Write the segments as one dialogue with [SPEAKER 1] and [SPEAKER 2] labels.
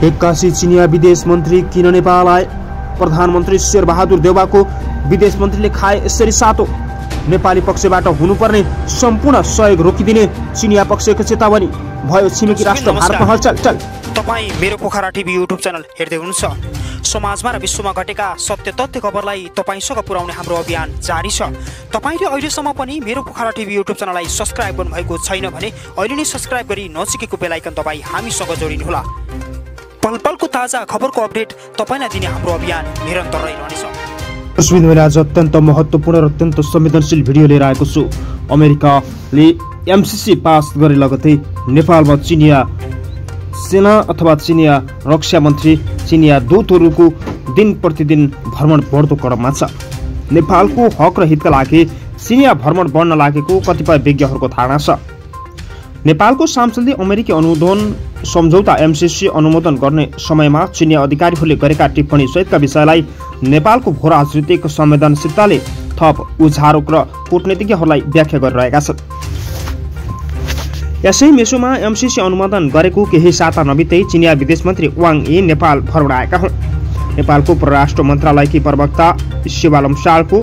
[SPEAKER 1] एक्कासी चिनिया विदेश मन्त्री किन नेपाल आए? प्रधानमन्त्री शेरबहादुर देउवाको विदेश मन्त्रीले खाए यसरी सातो। नेपाली पक्षबाट हुनुपर्ने सम्पूर्ण सहयोग रोकिदिने चिनिया पक्षको चेतावनी। भयो छिमेकी राष्ट्र भारतमा हलचल।
[SPEAKER 2] तपाईँ मेरो पोखरा टिभी युट्युब च्यानल हेर्दै हुनुहुन्छ। समाजमा र विश्वमा घटेका सत्य तथ्य खबरलाई तपाईँसँग पुर्याउने हाम्रो अभियान जारी छ। तपाईँले अहिलेसम्म पनि मेरो पोखरा टिभी युट्युब च्यानललाई सब्स्क्राइब गर्नुभएको छैन भने अहिले नै सब्स्क्राइब गरी नजिकैको बेल आइकन दबाई हामीसँग जोडिनुहोला। पल-पलको ताजा खबरको अपडेट तपाईँलाई दिने हाम्रो अभियान निरन्तर रहिरहनेछ।
[SPEAKER 1] मैले आज अत्यन्त महत्त्वपूर्ण र अत्यन्त संवेदनशील भिडियो लिएर आएको छु। अमेरिकाले एमसीसी पास गरे लगतै नेपालमा चिनिया सेना अथवा चिनिया रक्षा मन्त्री चिनिया दूतहरूको दिन प्रतिदिन भ्रमण बढ्दो क्रममा छ। नेपालको हक र हितका लागि चिनिया भ्रमण बढ्न लागेको कतिपय विज्ञहरूको धारणा छ। नेपालको सांसदले अमेरिकी अनुमोदन सम्झौता एमसीसी अनुमोदन गर्ने समयमा चिनिया अधिकारीहरूले गरेका टिप्पणी सहितका विषयलाई नेपालको भू राजनीतिक संवेदनशीलताले थप उझारो र कूटनीतिज्ञहरूलाई व्याख्या गरिरहेका छन्। यसै मेसोमा एमसीसी अनुमोदन गरेको केही साता नबित्दै चिनिया विदेश मन्त्री वाङ यी नेपाल भ्रमण आएका हुन्। नेपालको परराष्ट्र मन्त्रालयकी प्रवक्ता शिवालम शालको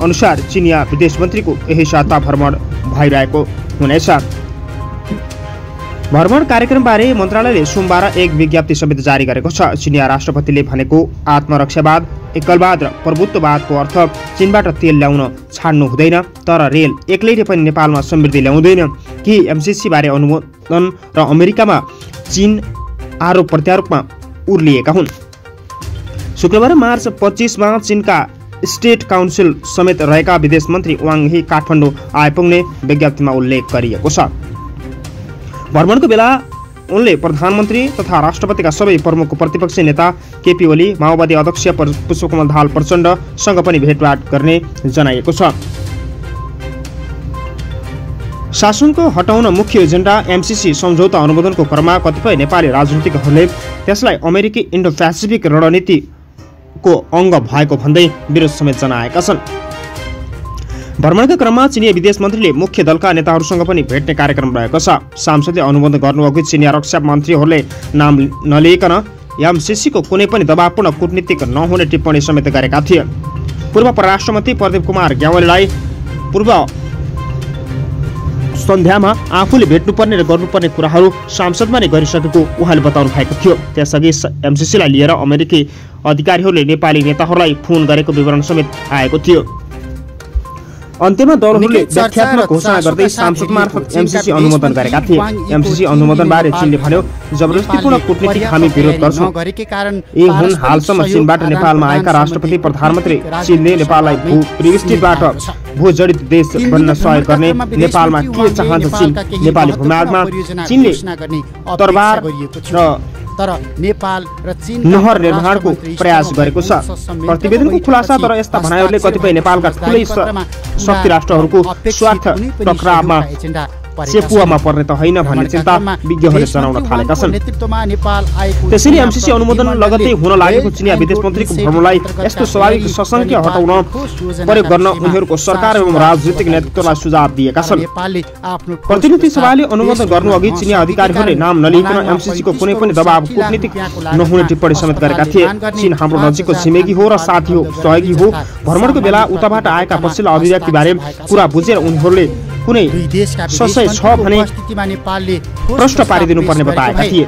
[SPEAKER 1] अनुसार चिनिया विदेश मन्त्रीको यही साता भ्रमण भइरहेको हुनेछ। भ्रमण कार्यक्रमबारे मन्त्रालयले सोमबार एक विज्ञप्ति समेत जारी गरेको छ। चिनिया राष्ट्रपतिले भनेको आत्मरक्षावाद, एकलवाद र प्रभुत्ववादको अर्थ चीनबाट तेल ल्याउन छाड्नु हुँदैन, तर रेल एक्लैले पनि नेपालमा समृद्धि ल्याउँदैन कि एमसीसी बारे अनुमोदन र अमेरिकामा चीन आरोप प्रत्यारोपमा उर्लिएका हुन्। शुक्रबार मार्च 25 मा चीनका स्टेट काउन्सिल समेत रहेका विदेश मन्त्री वाङ ही काठमाडौँ आइपुग्ने विज्ञप्तिमा उल्लेख गरिएको छ। भ्रमणको बेला उनले प्रधानमन्त्री तथा राष्ट्रपतिका सबै प्रमुख प्रतिपक्षी नेता केपी ओली, माओवादी अध्यक्ष पुष्पकमल दाहाल प्रचण्डसँग पनि भेटघाट गर्ने जनाइएको छ। शासनको हटाउन मुख्य एजेन्डा एमसीसी सम्झौता अनुमोदनको क्रममा कतिपय नेपाली राजनीतिकहरूले त्यसलाई अमेरिकी इन्डो पेसिफिक रणनीतिको अङ्ग भएको भन्दै विरोध समेत जनाएका छन्। भ्रमणका क्रममा चिनिया विदेश मन्त्रीले मुख्य दलका नेताहरूसँग पनि भेट्ने कार्यक्रम रहेको छ। सांसदले अनुमोदन गर्नुअघि चिनिया रक्षा मन्त्रीहरूले नाम नलिइकन एमसीसीको कुनै पनि दबावपूर्ण कूटनीतिक नहुने टिप्पणी समेत गरेका थिए। पूर्व परराष्ट्र मन्त्री प्रदीप कुमार ग्यावालीलाई पूर्व सन्ध्यामा आफूले भेट्नुपर्ने र गर्नुपर्ने कुराहरू सांसदमा नै गरिसकेको उहाँले बताउनु भएको थियो। त्यसअघि एमसीसीलाई लिएर अमेरिकी अधिकारीहरूले नेपाली नेताहरूलाई फोन गरेको विवरण समेत आएको थियो। अन्त्यमा दलहरूले व्याख्यात्मक घोषणा गर्दै सांसद मार्फत एमसीसी अनुमोदन गरेका थिए। एमसीसी अनुमोदनबारे चीनले भन्यो, जबरजस्तीपूर्ण कूटनीतिक हामी विरोध गर्छौँ। यी हुन् हालसम्म चीनबाट नेपालमा आएका राष्ट्रपति, प्रधानमन्त्री। चीनले नेपाललाई भूपृष्ठबाट भूजडित देश बन्न सहयोग गर्ने नेपालमा के चाहन्छ? चीन नेपाली भूभागमा चीनले तरबार
[SPEAKER 3] तर नेपाल र चीन
[SPEAKER 1] नहर निर्माणको प्रयास गरेको छ। प्रतिवेदनको खुलासा तर यस्ता भनाइहरूले कतिपय नेपालका ठुलै शक्ति राष्ट्रहरूको स्वार्थ टकरावमा चेपुवामा पर्ने त होइन भन्ने चिन्ता विज्ञहरूले जनाउन थालेका छन्। त्यसैले एमसीसी अनुमोदन लगत्तै हुन लागेको चिनिया विदेश मन्त्रीको भ्रमणलाई यस्तो स्वाभाविक सशङ्कीय हटाउन प्रयोग गर्न उनीहरूको सरकार एवं राजनीतिक नेतृत्वलाई सुझाव दिएका छन्। प्रतिनिधि सभाले अनुमोदन गर्नुअघि चिनिया अधिकारीहरूले नाम नलिइकन एमसीसीको कुनै पनि दबाव कूटनीतिक नहुने टिप्पणी समेत गरेका थिए। चीन हाम्रो नजिकको छिमेकी हो र साथी हो, सहयोगी हो। भ्रमणको बेला उताबाट आएका पछिल्ला अभिव्यक्तिबारे कुरा बुझेर उनीहरूले कुनै सशय छ भने प्रश्न पारिदिनुपर्ने बताएका थिए।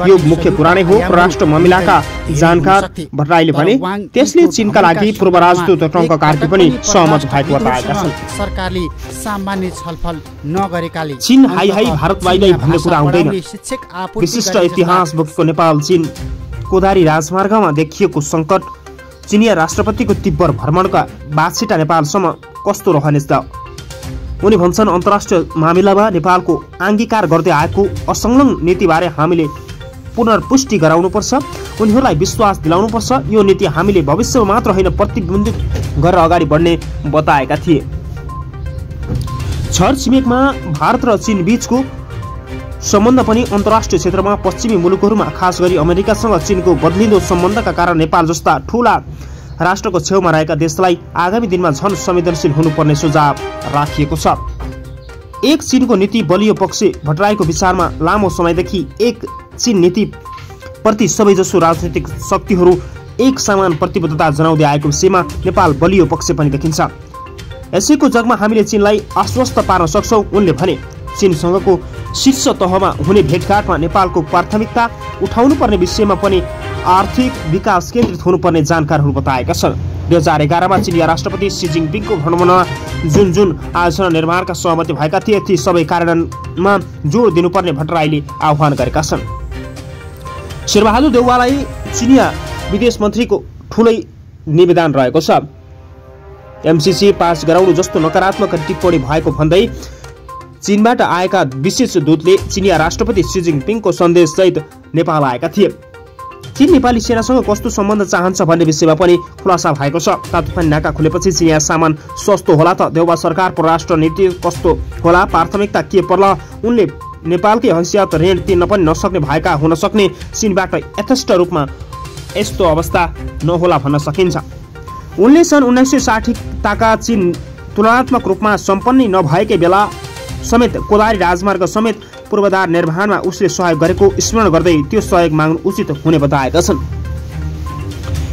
[SPEAKER 1] यो मुख्य कुरा नै हो। परराष्ट्र मामिलाका जानकार भट्टराईले भने त्यसले चीनका लागि पूर्व राजदूत टङ्क कार्की पनि सहमत भएको बताएका छन्।
[SPEAKER 3] सरकारले सामान्य छलफल नगरेकाले
[SPEAKER 1] चीन हाई हाई भारत वाइलाई भन्ने कुरा आउँदैन। विशिष्ट इतिहास बोकेको नेपाल चीन कोदारी राजमार्गमा देखिएको सङ्कट, चिनिया राष्ट्रपतिको तिब्बत भ्रमणका बादसिटा नेपालसम्म कस्तो रहनेछ त? उनी भन्छन्, अन्तर्राष्ट्रिय मामिलामा नेपालको अङ्गीकार गर्दै आएको असंलग्न नीतिबारे हामीले पुनर्पुष्टि गराउनुपर्छ। उनीहरूलाई विश्वास दिलाउनुपर्छ। यो नीति हामीले भविष्यमा मात्र होइन प्रतिबन्धित गरेर अगाडि बढ्ने बताएका थिए। छर छिमेकमा भारत र चीन बीचको सम्बन्ध पनि अन्तर्राष्ट्रिय क्षेत्रमा पश्चिमी मुलुकहरूमा खास गरी अमेरिकासँग चीनको बदलिँदो सम्बन्धका कारण नेपाल जस्ता ठूला राष्ट्रको छेउमा रहेका देशलाई आगामी दिनमा झन संवेदनशील हुनुपर्ने सुझाव राखिएको छ। एक चीनको नीति बलियो पक्ष भट्टराईको विचारमा लामो समयदेखि एक चीन नीति प्रति सबैजसो राजनीतिक शक्तिहरू एक समान प्रतिबद्धता जनाउँदै आएको विषयमा नेपाल बलियो पक्ष पनि देखिन्छ। यसैको जगमा हामीले चीनलाई आश्वस्त पार्न सक्छौँ उनले भने। चीनसँगको शीर्ष तहमा हुने भेटघाटमा नेपालको प्राथमिकता उठाउनुपर्ने विषयमा पनि आर्थिक विकास केन्द्रित हुनुपर्ने जानकारहरू बताएका छन्। 2011 चीनिया राष्ट्रपति सी जिनपिङको भ्रमणमा जुन आयोजना निर्माणका सहमति भएका थिए ती सबै कार्यान्वयनमा जोड दिनुपर्ने भट्टराईले आह्वान गरेका छन्। शेरबहादुर देउवालाई चीनिया विदेश मन्त्रीको ठूलै निवेदन रहेको छ। एमसीसी पास गराउनु जस्तो नकारात्मक टिप्पणी भएको भन्दै चीनबाट आएका विशेष दूतले चीनिया राष्ट्रपति सी जिनपिङको सन्देशसहित नेपाल आएका थिए। चीन नेपाली सेनासँग कस्तो सम्बन्ध चाहन्छ भन्ने विषयमा पनि खुलासा भएको छ। तातोपानी नाका खुलेपछि चीनिया सामान सस्तो होला त देउवा सरकार परराष्ट्र नीति कस्तो होला, प्राथमिकता के पर्ला, उनले नेपालकै हैसियत ऋण तिर्न पनि नसक्ने भएका हुन सक्ने, चीनबाट यथेष्ट रूपमा यस्तो अवस्था नहोला भन्न सकिन्छ। उनले सन् 1960 ताका चीन तुलनात्मक रूपमा सम्पन्न नभएकै बेला समेत कोदारी राजमार्ग समेत पूर्वाधार निर्माणमा उसले सहयोग गरेको स्मरण गर्दै त्यो सहयोग माग्नु उचित हुने बताएका छन्।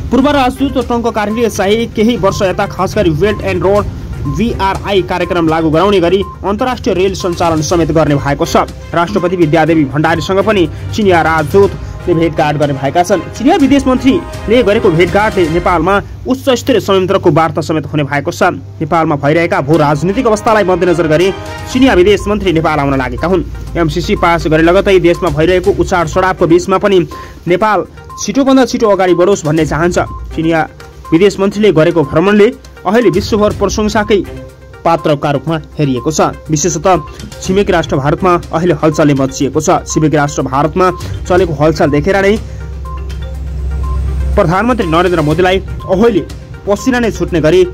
[SPEAKER 1] पूर्व राजदूत टङ्क कार्यालय चाहिँ केही वर्ष यता खास गरी बेल्ट एन्ड रोड VRI कार्यक्रम लागू गराउने गरी अन्तर्राष्ट्रिय रेल सञ्चालन समेत गर्ने भएको छ। राष्ट्रपति विद्यादेवी भण्डारीसँग पनि चिनिया राजदूतले भेटघाट गर्ने भएका छन्। चिनिया विदेश मन्त्रीले गरेको भेटघाटले नेपालमा उच्च स्तरीय संयन्त्रको वार्ता समेत हुने भएको छ। नेपालमा भइरहेका भू राजनीतिक अवस्थालाई मध्यनजर गरी चिनिया विदेश मन्त्री नेपाल आउन लागेका हुन्। एमसीसी पास गरे लगतै देशमा भइरहेको उचाड चढावको बीचमा पनि नेपाल छिटोभन्दा छिटो अगाडि बढोस् भन्ने चाहन्छ। चिनिया विदेश मन्त्रीले गरेको भ्रमणले अहिले विश्वभर प्रशंसाकै पात्रका रूपमा हेरिएको छ। विशेषतः छिमेकी राष्ट्र भारतमा अहिले हलचलले मचिएको छ। छिमेकी राष्ट्र भारतमा चलेको हलचल देखेर नै प्रधानमन्त्री नरेन्द्र मोदीलाई अहिले पसिना नै छुट्ने गरी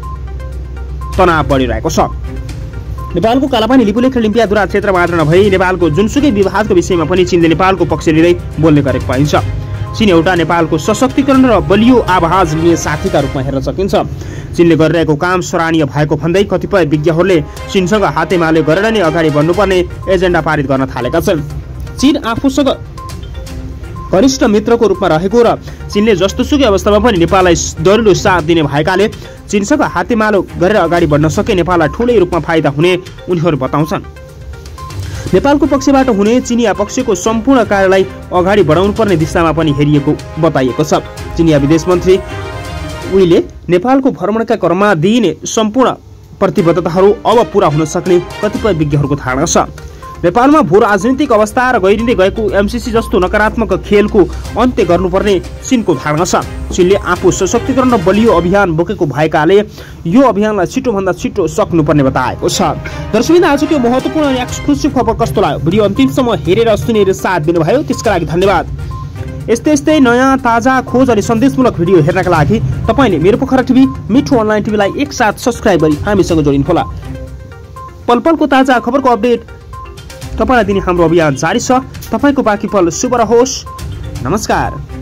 [SPEAKER 1] तनाव बढिरहेको छ। नेपालको कालापानी लिपुलेख लिम्पियाधुरा क्षेत्र मात्र नभई नेपालको जुनसुकै विवादको विषयमा पनि चीनले नेपालको पक्ष लिँदै बोल्ने गरेको पाइन्छ। चीन एउटा नेपालको सशक्तिकरण र बलियो आवाज लिने साथीका रूपमा हेर्न सकिन्छ। चीनले गरिरहेको काम सराहनीय भएको भन्दै कतिपय विज्ञहरूले चीनसँग हातेमाले गरेर नै अगाडि बढ्नुपर्ने एजेन्डा पारित गर्न थालेका छन्। चीन आफूसँग घनिष्ठ मित्रको रूपमा रहेको र चीनले जस्तोसुकै अवस्थामा पनि नेपाललाई दरिलो साथ दिने भएकाले चीनसँग हातेमालो गरेर अगाडि बढ्न सके नेपाललाई ठूलै रूपमा फाइदा हुने उनीहरू बताउँछन्। नेपालको पक्षबाट हुने चिनिया पक्षको सम्पूर्ण कार्यलाई अगाडि बढाउनुपर्ने दिशामा पनि हेरिएको बताइएको छ। चिनिया विदेश मन्त्री उनले नेपालको भ्रमणका क्रममा दिइने सम्पूर्ण प्रतिबद्धताहरू अब पूरा हुन सक्ने कतिपय विज्ञहरूको धारणा छ। नेपालमा भू राजनीतिक अवस्था र गहिरिँदै गएको एमसीसी जस्तो नकारात्मक खेलको अन्त्य गर्नुपर्ने चीनको धारणा छ। चीनले आफू सशक्तिकरण र बलियो अभियान बोकेको भएकाले यो अभियानलाई छिटोभन्दा छिटो सक्नुपर्ने बताएको छ। दर्शकवृन्द, आजको महत्त्वपूर्ण अनि एक्सक्लुसिभ खबर कस्तो लाग्यो? भिडियो अन्तिमसम्म हेरेर सुनेर साथ दिनुभयो त्यसका लागि धन्यवाद। यस्तै नयाँ ताजा खोज अनि सन्देशमूलक भिडियो हेर्नका लागि तपाईँले मेरो पोखरा टिभी मिठो अनलाइन टिभीलाई एकसाथ सब्स्क्राइब गरी हामीसँग जोडिनुहोला। पलपलको ताजा खबरको अपडेट तपाईँलाई दिने हाम्रो अभियान जारी छ। तपाईँको बाँकी पल शुभ रहोस्। नमस्कार।